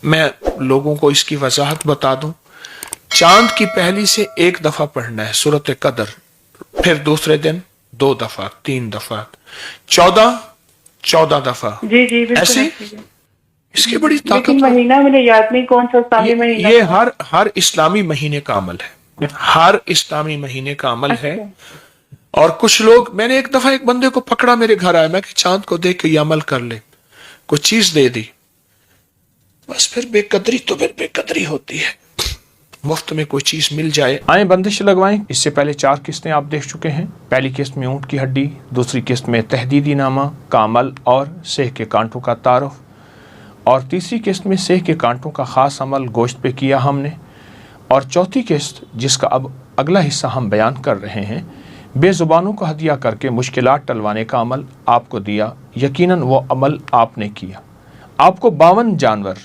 मैं लोगों को इसकी वजाहत बता दूं। चांद की पहली से एक दफा पढ़ना है सूरत कदर, फिर दूसरे दिन 2 दफा, 3 दफा, 14 दफा जी जी बिल्कुल ऐसे। अच्छी है। इसकी बड़ी लेकिन ताकतवर, महीना मुझे याद नहीं कौन सा इस्लामी महीना ये था। हर इस्लामी महीने का अमल है, हर इस्लामी महीने का अमल है। अच्छा और कुछ लोग, मैंने एक दफा एक बंदे को पकड़ा, मेरे घर आया, मैं कि चांद को देख के ये अमल कर ले, कुछ चीज दे दी, बस फिर बेकदरी तो फिर बेकदरी होती है। मुफ्त में कोई चीज मिल जाए, आए बंदिश लगवाएं। इससे पहले 4 किस्तें आप देख चुके हैं। पहली किस्त में ऊंट की हड्डी, दूसरी किस्त में तहदीदी नामा का अमल और सेह के कांटों का तारुफ, और तीसरी किस्त में सेह के कांटों का खास अमल गोश्त पे किया हमने, और चौथी किस्त जिसका अब अगला हिस्सा हम बयान कर रहे हैं, बेजुबानों को हदिया करके मुश्किलात टलवाने का अमल आपको दिया। यकीनन वो अमल आपने किया। आपको 52 जानवर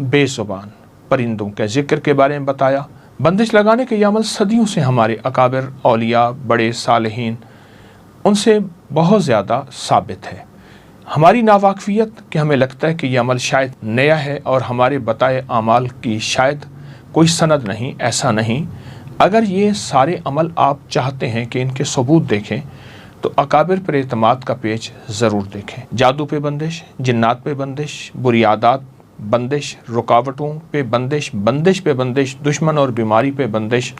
बेजुबान परिंदों के जिक्र के बारे में बताया। बंदिश लगाने के यह अमल सदियों से हमारे अकाबिर औलिया, बड़े सालिहीन, उनसे बहुत ज़्यादा साबित है। हमारी नावाकफियत कि हमें लगता है कि यह अमल शायद नया है और हमारे बताए अमाल की शायद कोई सनद नहीं, ऐसा नहीं। अगर ये सारे अमल आप चाहते हैं कि इनके सबूत देखें तो अकाबिर पर एतमाद का पेज ज़रूर देखें। जादू पे बंदिश, जिन्नात पे बंदिश, बुरी आदत बंदिश, रुकावटों पे बंदिश, बंदिश पे बंदिश, दुश्मन और बीमारी पे बंदिश,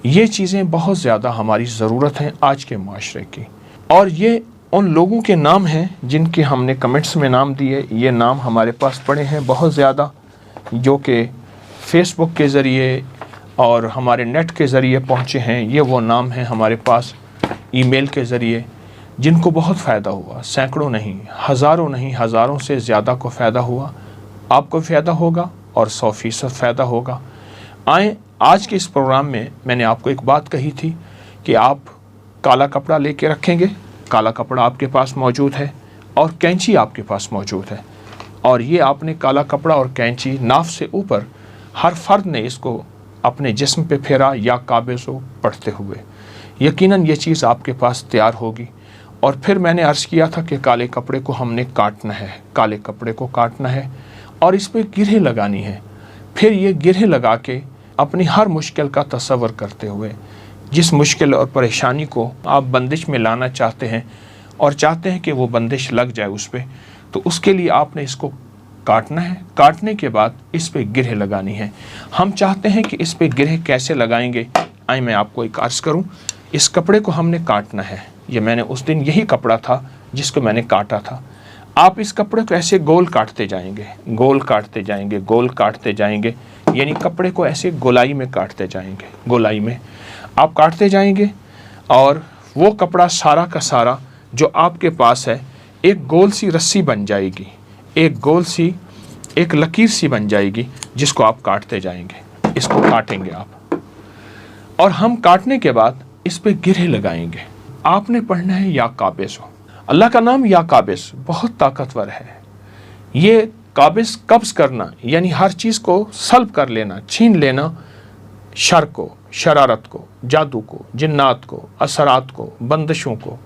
ये चीज़ें बहुत ज़्यादा हमारी ज़रूरत हैं आज के माशरे की। और ये उन लोगों के नाम हैं जिनके हमने कमेंट्स में नाम दिए। ये नाम हमारे पास पड़े हैं बहुत ज़्यादा, जो कि फेसबुक के ज़रिए और हमारे नेट के ज़रिए पहुँचे हैं। ये वो नाम हैं हमारे पास ईमेल के ज़रिए जिनको बहुत फ़ायदा हुआ, सैकड़ों नहीं, हज़ारों नहीं, हज़ारों से ज़्यादा को फ़ायदा हुआ। आपको फ़ायदा होगा और 100% फ़ायदा होगा। आए, आज के इस प्रोग्राम में मैंने आपको एक बात कही थी कि आप काला कपड़ा लेके रखेंगे। काला कपड़ा आपके पास मौजूद है और कैंची आपके पास मौजूद है, और ये आपने काला कपड़ा और कैंची नाफ से ऊपर हर फर्द ने इसको अपने जिस्म पे फेरा या काबिज़ो पढ़ते हुए। यकीनन ये चीज़ आपके पास तैयार होगी। और फिर मैंने अर्ज़ किया था कि काले कपड़े को हमने काटना है, काले कपड़े को काटना है और इस पर गिरहें लगानी है। फिर ये गिरहें लगा के अपनी हर मुश्किल का तसव्वुर करते हुए, जिस मुश्किल और परेशानी को आप बंदिश में लाना चाहते हैं और चाहते हैं कि वो बंदिश लग जाए उस पर, तो उसके लिए आपने इसको काटना है। काटने के बाद इस पर गिरहें लगानी है। हम चाहते हैं कि इस पर गिरहें कैसे लगाएंगे। आइए मैं आपको एक अर्ज़ करूँ। इस कपड़े को हमने काटना है। ये मैंने उस दिन यही कपड़ा था जिसको मैंने काटा था। आप इस कपड़े को ऐसे गोल काटते जाएंगे, गोल काटते जाएंगे, गोल काटते जाएंगे, यानी कपड़े को ऐसे गोलाई में काटते जाएंगे। गोलाई में आप काटते जाएंगे और वो कपड़ा सारा का सारा जो आपके पास है एक गोल सी रस्सी बन जाएगी, एक गोल सी एक लकीर सी बन जाएगी, जिसको आप काटते जाएंगे। इसको काटेंगे आप, और हम काटने के बाद इस पे गिरहें लगाएंगे। आपने पढ़ना है या काबिज़ हो। अल्लाह का नाम या काबिज़ बहुत ताकतवर है। ये काबिज़ कब्ज़ करना यानी हर चीज़ को सल्ब कर लेना, छीन लेना, शर को, शरारत को, जादू को, जिन्नात को, असरात को, बंदिशों को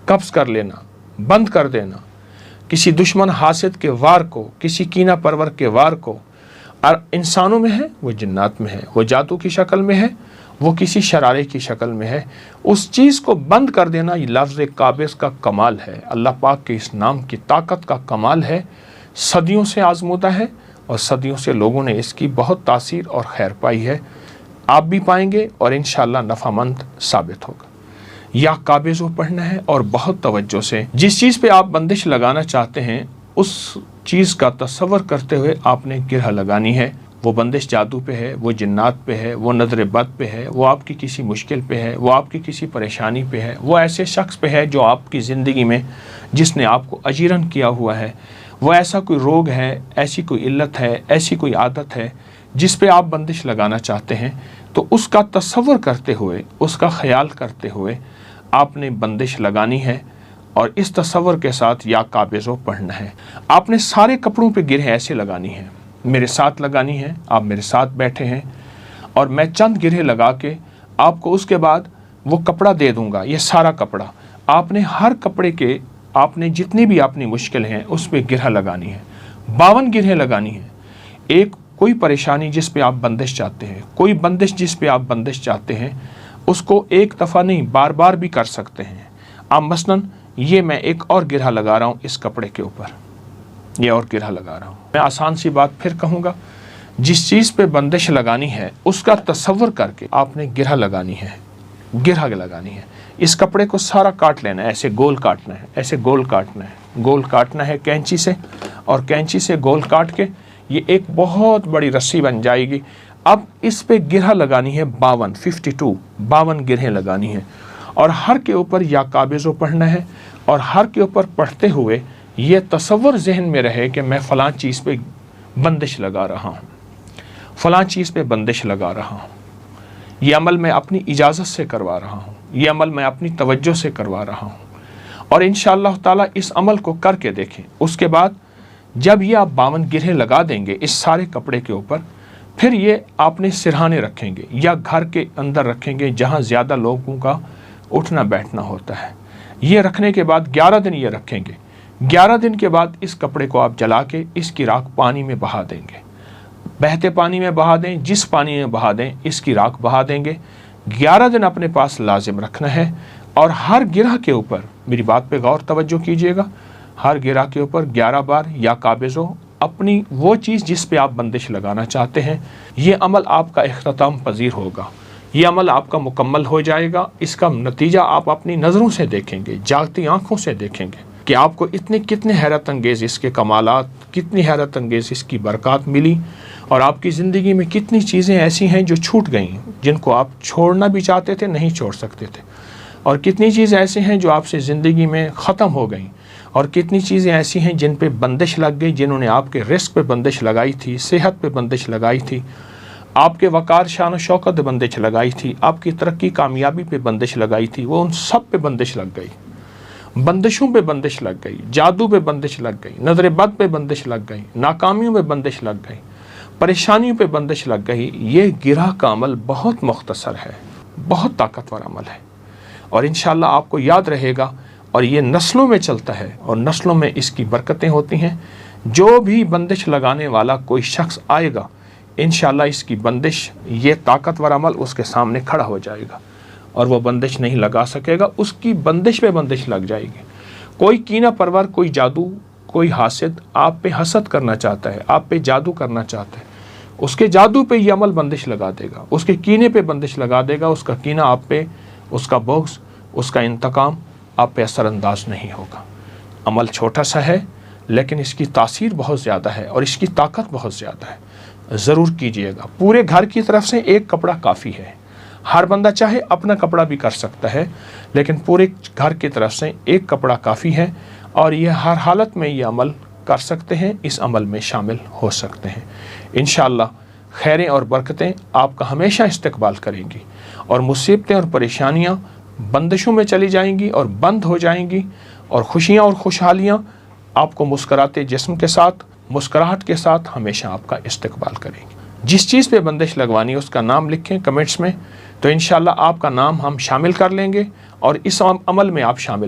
कब्ज़ कर लेना, बंद कर देना। किसी दुश्मन हासिद के वार को, किसी कीना परवर के वार को, और इंसानों में है, वो जिन्नात में है, वो जादू की शक्ल में है, वो किसी शरारे की शक्ल में है, उस चीज़ को बंद कर देना। ये लफ्ज़ काबिज़ का कमाल है, अल्लाह पाक के इस नाम की ताकत का कमाल है। सदियों से आजमूदा है और सदियों से लोगों ने इसकी बहुत तासीर और खैर पाई है। आप भी पाएंगे और इंशाअल्लाह नफ़ामंद साबित होगा। या काबिज़ पढ़ना है और बहुत तवज्जो से जिस चीज़ पे आप बंदिश लगाना चाहते हैं उस चीज़ का तसव्वुर करते हुए आपने गिरह लगानी है। वो बंदिश जादू पे है, वो जिन्नात पे है, वो नज़र बद पे है, वो आपकी किसी मुश्किल पे है, वो आपकी किसी परेशानी पे है, वो ऐसे शख्स पे है जो आपकी ज़िंदगी में जिसने आपको अजीरन किया हुआ है, वो ऐसा कोई रोग है, ऐसी कोई इल्लत है, ऐसी कोई आदत है जिस पे आप बंदिश लगाना चाहते हैं। तो उसका तसव्वुर करते हुए, उसका ख्याल करते हुए आपने बंदिश लगानी है और इस तसव्वुर के साथ या काबिज़ पढ़ना है। आपने सारे कपड़ों पे गिरहें ऐसे लगानी है, मेरे साथ लगानी है। आप मेरे साथ बैठे हैं और मैं चंद गिरहें लगा के आपको उसके बाद वो कपड़ा दे दूंगा। ये सारा कपड़ा आपने हर कपड़े के, आपने जितनी भी अपनी मुश्किल हैं उस पर गिरह लगानी है। 52 गिरहें लगानी है। एक कोई परेशानी जिस पे आप बंदिश चाहते हैं, कोई बंदिश जिस पे आप बंदिश चाहते हैं, उसको एक दफ़ा नहीं बार बार भी कर सकते हैं आप। मसलन ये मैं एक और गिरहा लगा रहा हूँ इस कपड़े के ऊपर, ये और गिरहा लगा रहा हूँ। मैं आसान सी बात फिर कहूँगा, जिस चीज़ पे बंदिश लगानी है उसका तसव्वुर करके आपने गिरहा लगानी है, गिरहा लगानी है। इस कपड़े को सारा काट लेना है, ऐसे गोल काटना है, ऐसे गोल काटना है, गोल काटना है कैंची से, और कैंची से गोल काट के ये एक बहुत बड़ी रस्सी बन जाएगी। अब इस पे गिरहा लगानी है 52 गिरहें लगानी है, और हर के ऊपर या काबिज़ो पढ़ना है, और हर के ऊपर पढ़ते हुए ये तसव्वुर जहन में रहे कि मैं फ़लाँ चीज़ पे बंदिश लगा रहा हूँ, फ़लाँ चीज़ पे बंदिश लगा रहा हूँ, ये अमल मैं अपनी इजाज़त से करवा रहा हूँ, ये अमल मैं अपनी तवज्जो से करवा रहा हूँ। और इंशाअल्लाह ताला इस अमल को करके देखें। उसके बाद जब ये आप 52 गिरहें लगा देंगे इस सारे कपड़े के ऊपर, फिर ये आपने सिरहाने रखेंगे या घर के अंदर रखेंगे जहाँ ज़्यादा लोगों का उठना बैठना होता है। ये रखने के बाद 11 दिन ये रखेंगे। 11 दिन के बाद इस कपड़े को आप जला के इसकी राख पानी में बहा देंगे, बहते पानी में बहा दें, जिस पानी में बहा दें इसकी राख बहा देंगे। 11 दिन अपने पास लाजिम रखना है, और हर गिरह के ऊपर, मेरी बात पे गौर तवज्जो कीजिएगा, हर गिरह के ऊपर 11 बार या काबिज़ो अपनी वो चीज़ जिस पे आप बंदिश लगाना चाहते हैं, ये अमल आपका इख्तिताम पजीर होगा, ये अमल आपका मुकम्मल हो जाएगा। इसका नतीजा आप अपनी नज़रों से देखेंगे, जागती आँखों से देखेंगे कि आपको कितने हैरत अंगेज़ इसके कमालात, कितनी हैरत अंगेज़ इसकी बरक़ात मिली, और आपकी ज़िंदगी में कितनी चीज़ें ऐसी हैं जो छूट गई, जिनको आप छोड़ना भी चाहते थे नहीं छोड़ सकते थे, और कितनी चीज़ें ऐसी हैं जो आपसे ज़िंदगी में ख़त्म हो गई, और कितनी चीज़ें ऐसी हैं जिन पे बंदिश लग गई, जिन्होंने आपके रिस्क पे बंदिश लगाई थी, सेहत पे बंदिश लगाई थी, आपके वक़ार शान व शौकत पे बंदिश लगाई थी, आपकी तरक्की कामयाबी पे बंदिश लगाई थी, वो उन सब पे बंदिश लग गई। बंदिशों पे बंदिश लग गई, जादू पे बंदिश लग गई, नज़र बद पे बंदिश लग गई, नाकामियों पे बंदिश लग गई, परेशानियों पे बंदिश लग गई। ये गिरह का अमल बहुत मुख्तसर है, बहुत ताकतवर अमल है, और इंशाअल्लाह आपको याद रहेगा, और ये नस्लों में चलता है, और नस्लों में इसकी बरकतें होती हैं। जो भी बंदिश लगाने वाला कोई शख्स आएगा, इंशाअल्लाह इसकी बंदिश, ये ताकतवर अमल उसके सामने खड़ा हो जाएगा, और वो बंदिश नहीं लगा सकेगा, उसकी बंदिश पे बंदिश लग जाएगी। कोई कीना परवर, कोई जादू, कोई हासिद आप पे हसद करना चाहता है, आप पे जादू करना चाहता है, उसके जादू पे ये अमल बंदिश लगा देगा, उसके कीने पे बंदिश लगा देगा। उसका कीना आप पे, उसका बुग़्ज़, उसका इंतकाम आप पे असरअंदाज नहीं होगा। अमल छोटा सा है, लेकिन इसकी तासीर बहुत ज़्यादा है, और इसकी ताकत बहुत ज़्यादा है। ज़रूर कीजिएगा। पूरे घर की तरफ से एक कपड़ा काफ़ी है। हर बंदा चाहे अपना कपड़ा भी कर सकता है, लेकिन पूरे घर की तरफ से एक कपड़ा काफ़ी है, और यह हर हालत में ये अमल कर सकते हैं, इस अमल में शामिल हो सकते हैं। इंशाअल्लाह खैरें और बरकतें आपका हमेशा इस्तकबाल करेंगी, और मुसीबतें और परेशानियाँ बंदिशों में चली जाएंगी और बंद हो जाएंगी, और खुशियाँ और खुशहालियाँ आपको मुस्कराते जिस्म के साथ, मुस्कराहट के साथ हमेशा आपका इस्तकबाल करेंगी। जिस चीज़ पे बंदिश लगवानी है उसका नाम लिखें कमेंट्स में, तो इंशाअल्लाह आपका नाम हम शामिल कर लेंगे, और इस अमल में आप शामिल